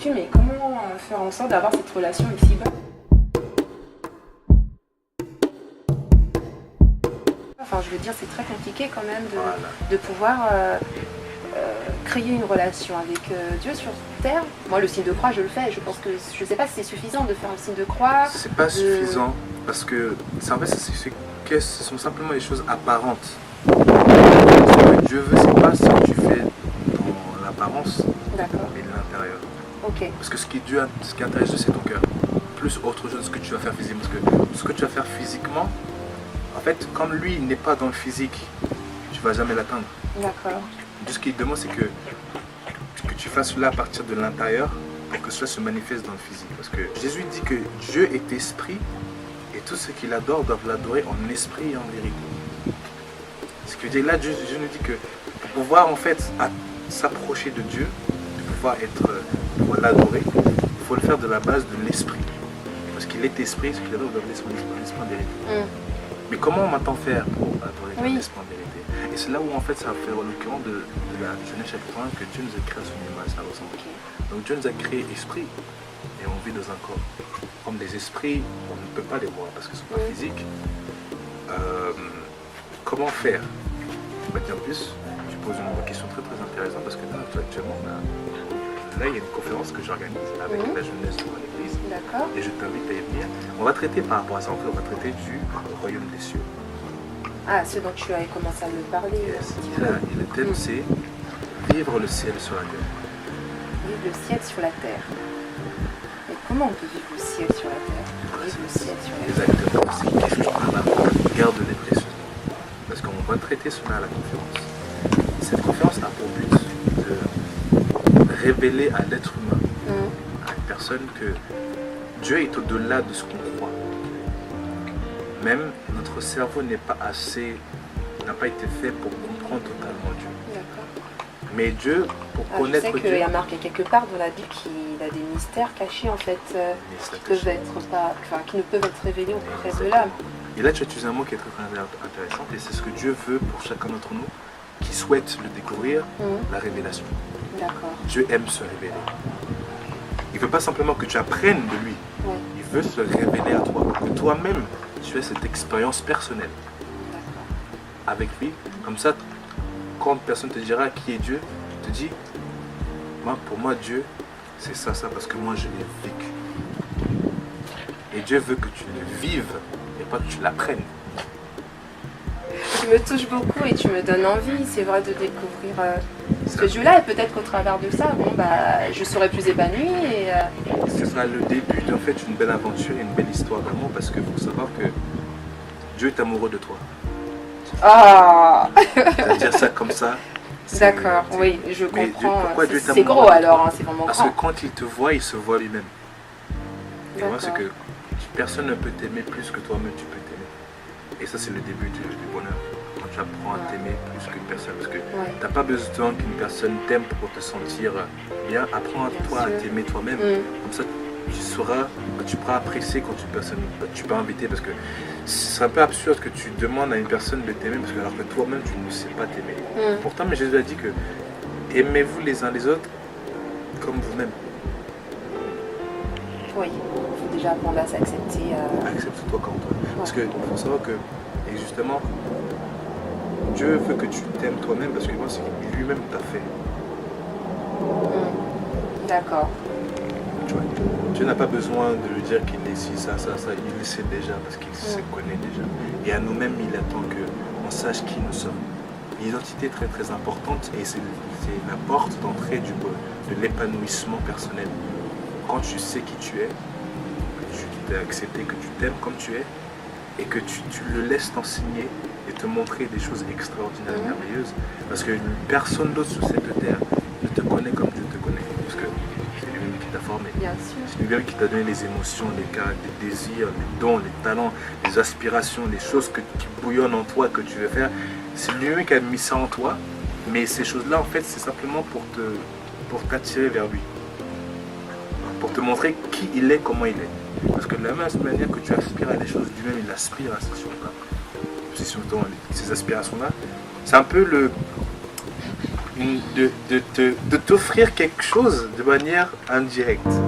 vécu, mais comment faire en sorte d'avoir cette relation ici-bas? Enfin, je veux dire, c'est très compliqué quand même de pouvoir créer une relation avec Dieu sur terre. Moi, le signe de croix, je le fais. Je pense que je ne sais pas si c'est suffisant de faire le signe de croix. C'est pas suffisant parce que en fait, ce sont simplement des choses apparentes. Ce que Dieu veut, c'est pas ce que tu fais dans l'apparence, mais de l'intérieur. Ok. Parce que ce qui intéresse Dieu, c'est ton cœur. Plus autre chose que tu vas faire physiquement. Parce que ce que tu vas faire physiquement, en fait, comme lui, il n'est pas dans le physique, tu vas jamais l'atteindre. D'accord. Tout ce qu'il demande, c'est que tu fasses cela à partir de l'intérieur pour que cela se manifeste dans le physique. Parce que Jésus dit que Dieu est esprit et tout ce qu'il adore doivent l'adorer en esprit et en vérité. Ce qui veut dire là, Dieu nous dit que pour pouvoir en fait s'approcher de Dieu, de pouvoir l'adorer, il faut le faire de la base de l'esprit. Parce qu'il est esprit, ce qu'il adore doit l'esprit en vérité. Mais comment on m'entend faire pour adorer l'esprit en vérité? Et c'est là où en fait ça fait l'occurrence de la Genèse chapitre 1 que Dieu nous a créé à son image, à ressemble. Donc Dieu nous a créé esprit et on vit dans un corps. Comme des esprits, on ne peut pas les voir parce que ce n'est pas physique. Comment faire? En plus, tu poses une question très très intéressante parce que là actuellement, il y a une conférence que j'organise avec la jeunesse de mon église. Et je t'invite à y venir. On va traiter par rapport à ça, on va traiter du royaume des cieux. Ah, ce dont tu avais commencé à me parler. Et le thème c'est vivre le ciel sur la terre. Vivre le ciel sur la terre. Et comment on peut vivre le ciel sur la terre? Vivre le ciel sur la terre. Exactement, c'est une question à garde-les précieusement. Parce qu'on va traiter cela à la conférence. Cette conférence a pour but de révéler à l'être humain, à une personne, que Dieu est au-delà de ce qu'on croit. Même notre cerveau n'a pas été fait pour comprendre totalement Dieu. Mais Dieu, pour connaître Dieu... Je sais qu'il y a marqué quelque part dans la Bible qu'il a des mystères cachés en fait, qui ne peuvent être révélés auprès de l'âme. Et là tu as utilisé un mot qui est très, très intéressant, et c'est ce que Dieu veut pour chacun d'entre nous qui souhaite le découvrir, la révélation. Dieu aime se révéler. Il ne veut pas simplement que tu apprennes de lui, il veut se révéler à toi, pour que toi-même tu aies cette expérience personnelle avec lui. Comme ça, quand personne te dira qui est Dieu, tu te dis, pour moi Dieu, c'est ça, parce que moi je l'ai vécu. Et Dieu veut que tu le vives et pas que tu l'apprennes. Tu me touches beaucoup et tu me donnes envie, c'est vrai, de découvrir ce Dieu-là. Et peut-être qu'au travers de ça, je serai plus épanouie. Ce sera le début d'en fait une belle aventure et une belle histoire d'amour, parce qu'il faut savoir que Dieu est amoureux de toi. Ah. Dire ça comme ça. D'accord, oui, je comprends. C'est gros toi? alors, c'est vraiment parce grand. Parce que quand il te voit, il se voit lui-même. Et moi, c'est que personne ne peut t'aimer plus que toi-même tu peux t'aimer. Et ça, c'est le début du bonheur. Quand tu apprends à t'aimer plus qu'une personne. Parce que tu n'as pas besoin qu'une personne t'aime pour te sentir bien. Apprends toi à t'aimer toi-même. Comme ça, tu pourras apprécier quand une personne tu peux inviter. Parce que c'est un peu absurde que tu demandes à une personne de t'aimer parce que alors que toi-même tu ne sais pas t'aimer. Pourtant, mais Jésus a dit que aimez-vous les uns les autres comme vous-même. Oui, il faut déjà apprendre à s'accepter. Accepte-toi comme toi. Parce qu'il faut savoir que, et justement, Dieu veut que tu t'aimes toi-même parce que moi, c'est qu'il lui-même t'a fait. D'accord. Tu vois, Dieu n'a pas besoin de lui dire qu'il est ci, ça, il le sait déjà parce qu'il se connaît déjà. Et à nous-mêmes, il attend qu'on sache qui nous sommes. L'identité est très très importante et c'est la porte d'entrée de l'épanouissement personnel. Quand tu sais qui tu es, que tu t'es accepté, que tu t'aimes comme tu es et que tu le laisses t'enseigner et te montrer des choses extraordinaires, merveilleuses, parce que personne d'autre sur cette terre ne te connaît comme Dieu te connaît, parce que c'est lui-même qui t'a formé. C'est lui-même qui t'a donné les émotions, les désirs, les dons, les talents, les aspirations, les choses qui bouillonnent en toi, que tu veux faire. C'est lui-même qui a mis ça en toi, mais ces choses-là, en fait, c'est simplement pour t'attirer vers lui. Pour te montrer qui il est, comment il est. Parce que de la même manière que tu aspires à des choses, lui-même il aspire à ces choses-là. Ces aspirations-là, c'est un peu de t'offrir quelque chose de manière indirecte.